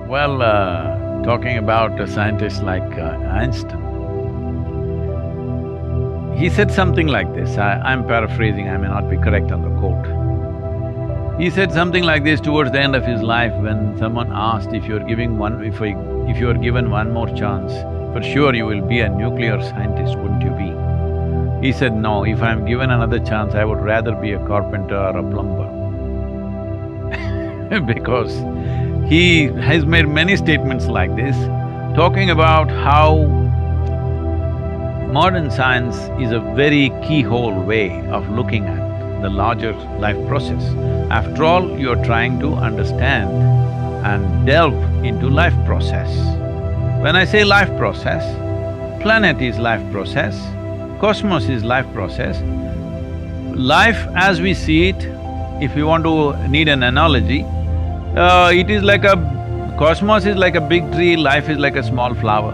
Talking about a scientist like Einstein, he said something like this, I'm paraphrasing, I may not be correct on the quote. He said something like this towards the end of his life when someone asked if you're giving one… if you're given one more chance, for sure you will be a nuclear scientist, wouldn't you be? He said, no, if I'm given another chance, I would rather be a carpenter or a plumber. Because he has made many statements like this, talking about how modern science is a very keyhole way of looking at the larger life process. After all, you're trying to understand and delve into life process. When I say life process, planet is life process, cosmos is life process. Life as we see it, if you want to need an analogy, it is like a… cosmos is like a big tree, life is like a small flower.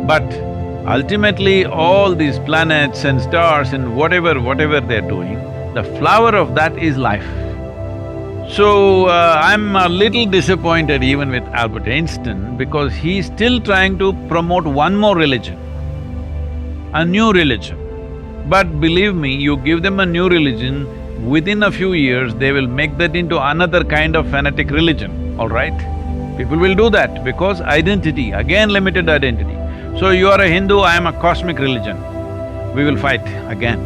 But ultimately, all these planets and stars and whatever they're doing, the flower of that is life. So, I'm a little disappointed even with Albert Einstein because he's still trying to promote one more religion, a new religion. But believe me, you give them a new religion, within a few years they will make that into another kind of fanatic religion, all right? People will do that because identity, again limited identity. So you are a Hindu, I am a cosmic religion, we will fight again.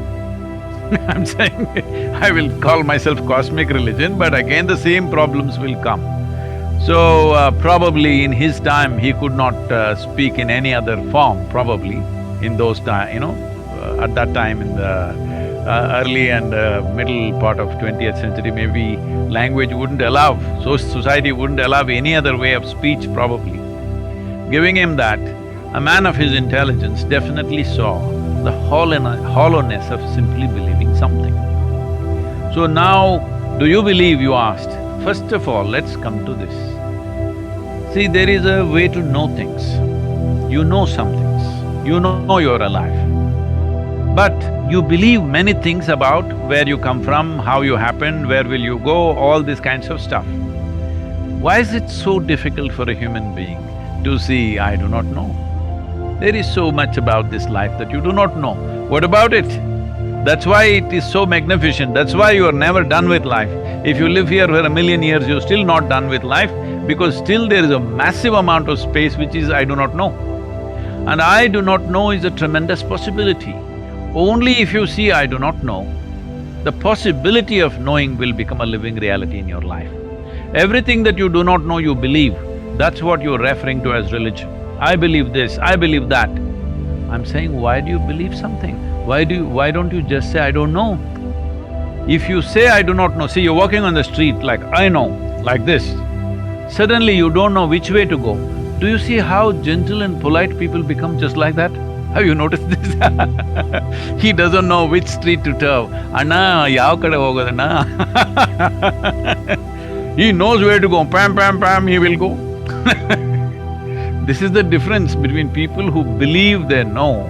I'm saying I will call myself cosmic religion, but again the same problems will come. So, probably in his time, he could not speak in any other form, probably, in those at that time in the early and middle part of 20th century, maybe language wouldn't allow, so society wouldn't allow any other way of speech probably. Giving him that, a man of his intelligence definitely saw the hollowness of simply believing something. So now, do you believe, you asked? First of all, let's come to this. See, there is a way to know things. You know some things, you know you're alive. But you believe many things about where you come from, how you happened, where will you go, all these kinds of stuff. Why is it so difficult for a human being to see, I do not know? There is so much about this life that you do not know. What about it? That's why it is so magnificent, that's why you are never done with life. If you live here for 1,000,000 years, you're still not done with life because still there is a massive amount of space which is I do not know. And I do not know is a tremendous possibility. Only if you see I do not know, the possibility of knowing will become a living reality in your life. Everything that you do not know, you believe, that's what you're referring to as religion. I believe this, I believe that. I'm saying, why do you believe something? Why don't you just say, I don't know? If you say, I do not know, see, you're walking on the street like, I know, like this. Suddenly you don't know which way to go. Do you see how gentle and polite people become just like that? Have you noticed this? He doesn't know which street to turn. Anna, yav kade hogodanna? He knows where to go, pam, pam, pam, he will go. This is the difference between people who believe they know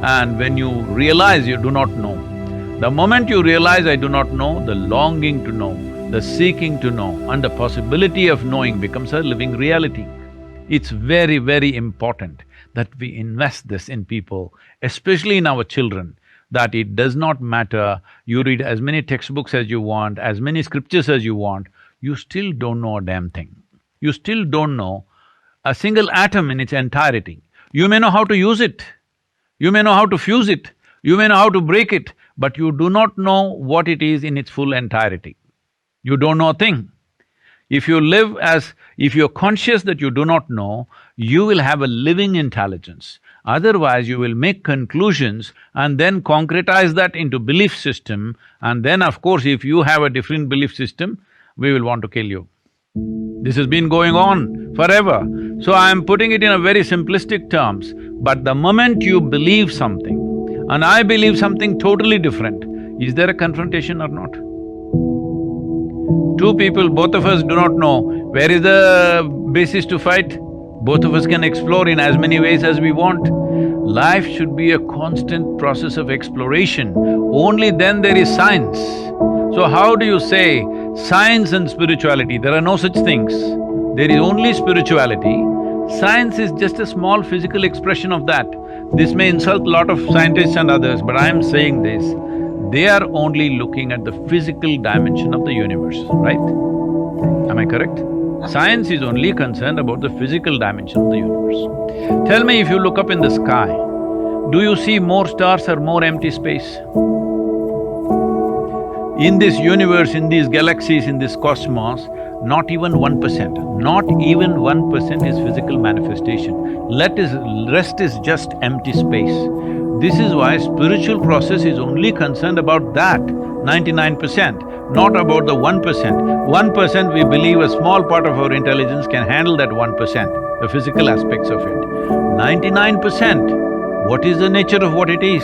and when you realize you do not know. The moment you realize I do not know, the longing to know, the seeking to know and the possibility of knowing becomes a living reality. It's very, very important that we invest this in people, especially in our children, that it does not matter, you read as many textbooks as you want, as many scriptures as you want, you still don't know a damn thing. You still don't know a single atom in its entirety. You may know how to use it, you may know how to fuse it, you may know how to break it, but you do not know what it is in its full entirety. You don't know a thing. If you live as… if you're conscious that you do not know, you will have a living intelligence. Otherwise, you will make conclusions and then concretize that into belief system, and then of course, if you have a different belief system, we will want to kill you. This has been going on forever. So I am putting it in a very simplistic terms, but the moment you believe something and I believe something totally different, is there a confrontation or not? Two people, both of us do not know, where is the basis to fight? Both of us can explore in as many ways as we want. Life should be a constant process of exploration, only then there is science. So how do you say science and spirituality? There are no such things. There is only spirituality. Science is just a small physical expression of that. This may insult a lot of scientists and others, but I am saying this, they are only looking at the physical dimension of the universe, right? Am I correct? Science is only concerned about the physical dimension of the universe. Tell me, if you look up in the sky, do you see more stars or more empty space? In this universe, in these galaxies, in this cosmos, not even 1%, not even 1% is physical manifestation. Rest is just empty space. This is why spiritual process is only concerned about that 99%, not about the 1%. 1% we believe a small part of our intelligence can handle that 1%, the physical aspects of it. 99%, what is the nature of what it is?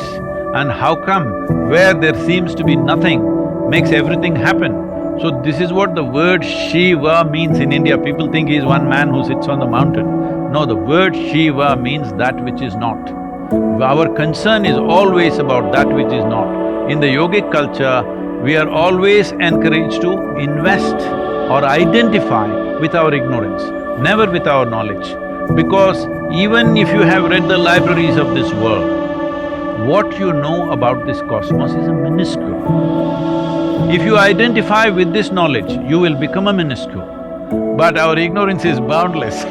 And how come where there seems to be nothing makes everything happen? So this is what the word Shiva means in India. People think he is one man who sits on the mountain. No, the word Shiva means that which is not. Our concern is always about that which is not. In the yogic culture, we are always encouraged to invest or identify with our ignorance, never with our knowledge. Because even if you have read the libraries of this world, what you know about this cosmos is a minuscule. If you identify with this knowledge, you will become a minuscule. But our ignorance is boundless